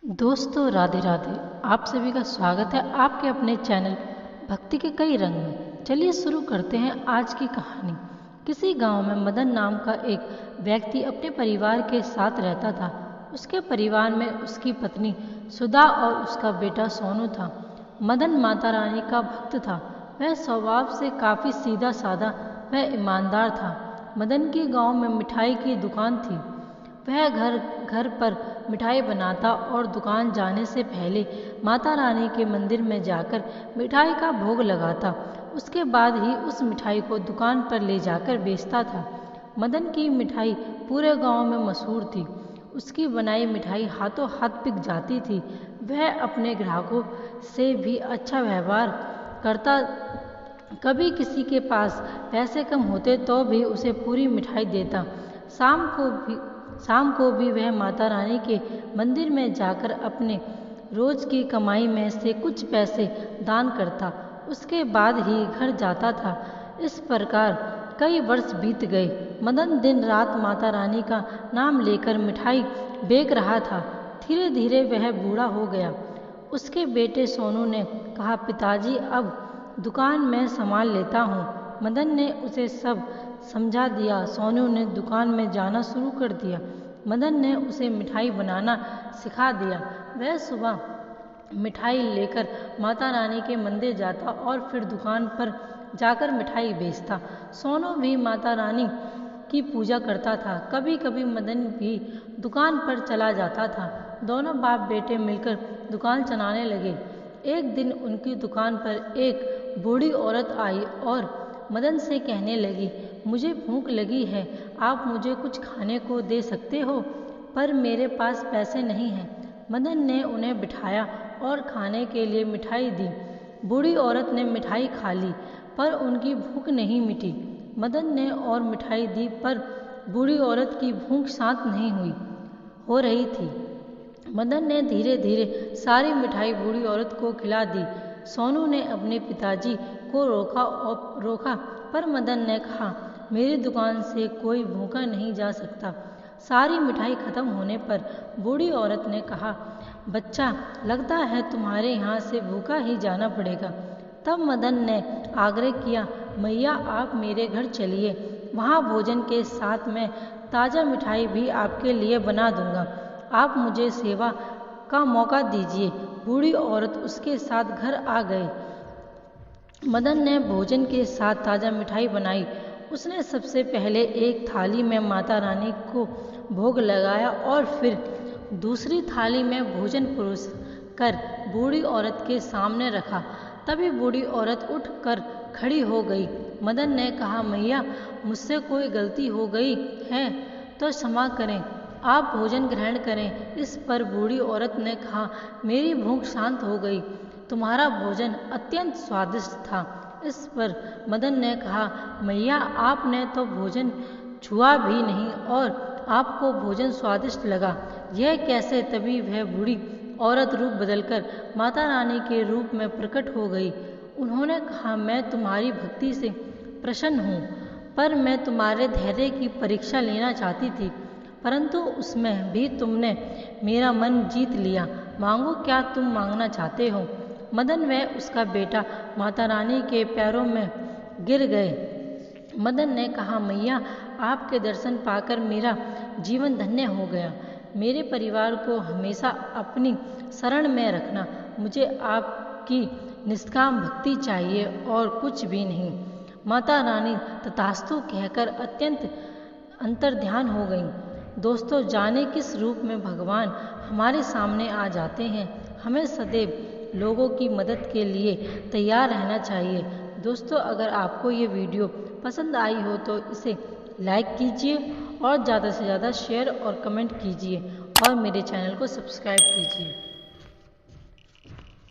दोस्तों राधे राधे। आप सभी का स्वागत है आपके अपने चैनल भक्ति के कई रंग में। चलिए शुरू करते हैं आज की कहानी। किसी गांव में मदन नाम का एक व्यक्ति अपने परिवार के साथ रहता था। उसके परिवार में उसकी पत्नी सुधा और उसका बेटा सोनू था। मदन माता रानी का भक्त था। वह स्वभाव से काफ़ी सीधा साधा व ईमानदार था। मदन की गांव में मिठाई की दुकान थी। वह घर घर पर मिठाई बनाता और दुकान जाने से पहले माता रानी के मंदिर में जाकर मिठाई का भोग लगाता। उसके बाद ही उस मिठाई को दुकान पर ले जाकर बेचता था। मदन की मिठाई पूरे गांव में मशहूर थी। उसकी बनाई मिठाई हाथों हाथ बिक जाती थी। वह अपने ग्राहकों से भी अच्छा व्यवहार करता। कभी किसी के पास पैसे कम होते तो भी उसे पूरी मिठाई देता। शाम को भी वह माता रानी के मंदिर में जाकर अपने रोज की कमाई में से कुछ पैसे दान करता। उसके बाद ही घर जाता था। इस प्रकार कई वर्ष बीत गए। मदन दिन रात माता रानी का नाम लेकर मिठाई बेच रहा था। धीरे धीरे वह बूढ़ा हो गया। उसके बेटे सोनू ने कहा, पिताजी अब दुकान में संभाल लेता हूँ। मदन ने उसे सब समझा दिया। सोनू ने दुकान में जाना शुरू कर दिया। मदन ने उसे मिठाई बनाना सिखा दिया। वह सुबह मिठाई लेकर माता रानी के मंदिर जाता और फिर दुकान पर जाकर मिठाई बेचता। सोनू भी माता रानी की पूजा करता था। कभी कभी मदन भी दुकान पर चला जाता था। दोनों बाप बेटे मिलकर दुकान चलाने लगे। एक दिन उनकी दुकान पर एक बूढ़ी औरत आई और मदन से कहने लगी, मुझे भूख लगी है, आप मुझे कुछ खाने को दे सकते हो? पर मेरे पास पैसे नहीं हैं। मदन ने उन्हें बिठाया और खाने के लिए मिठाई दी। बूढ़ी औरत ने मिठाई खा ली पर उनकी भूख नहीं मिटी। मदन ने और मिठाई दी पर बूढ़ी औरत की भूख शांत नहीं हो रही थी। मदन ने धीरे धीरे सारी मिठाई बूढ़ी औरत को खिला दी। सोनू ने अपने पिताजी को रोका पर मदन ने कहा, मेरी दुकान से कोई भूखा नहीं जा सकता। सारी मिठाई खत्म होने पर बूढ़ी औरत ने कहा, बच्चा लगता है तुम्हारे यहाँ से भूखा ही जाना पड़ेगा। तब मदन ने आग्रह किया, मैया आप मेरे घर चलिए, वहाँ भोजन के साथ मैं ताज़ा मिठाई भी आपके लिए बना दूंगा। आप मुझे सेवा का मौका दीजिए। बूढ़ी औरत उसके साथ घर आ गई। मदन ने भोजन के साथ ताज़ा मिठाई बनाई। उसने सबसे पहले एक थाली में माता रानी को भोग लगाया और फिर दूसरी थाली में भोजन परोस कर बूढ़ी औरत के सामने रखा। तभी बूढ़ी औरत उठ कर खड़ी हो गई। मदन ने कहा, मैया मुझसे कोई गलती हो गई है तो क्षमा करें, आप भोजन ग्रहण करें। इस पर बूढ़ी औरत ने कहा, मेरी भूख शांत हो गई, तुम्हारा भोजन अत्यंत स्वादिष्ट था। इस पर मदन ने कहा, मैया आपने तो भोजन छुआ भी नहीं और आपको भोजन स्वादिष्ट लगा, यह कैसे? तभी वह बूढ़ी औरत रूप बदलकर माता रानी के रूप में प्रकट हो गई। उन्होंने कहा, मैं तुम्हारी भक्ति से प्रसन्न हूँ, पर मैं तुम्हारे धैर्य की परीक्षा लेना चाहती थी, परंतु उसमें भी तुमने मेरा मन जीत लिया। मांगो, क्या तुम मांगना चाहते हो? मदन व उसका बेटा माता रानी के पैरों में गिर गए। मदन ने कहा, मैया आपके दर्शन पाकर मेरा जीवन धन्य हो गया। मेरे परिवार को हमेशा अपनी शरण में रखना। मुझे आपकी निष्काम भक्ति चाहिए और कुछ भी नहीं। माता रानी तथास्तु कहकर अत्यंत अंतर्ध्यान हो गई। दोस्तों, जाने किस रूप में भगवान हमारे सामने आ जाते हैं। हमें सदैव लोगों की मदद के लिए तैयार रहना चाहिए। दोस्तों, अगर आपको ये वीडियो पसंद आई हो तो इसे लाइक कीजिए और ज़्यादा से ज़्यादा शेयर और कमेंट कीजिए और मेरे चैनल को सब्सक्राइब कीजिए।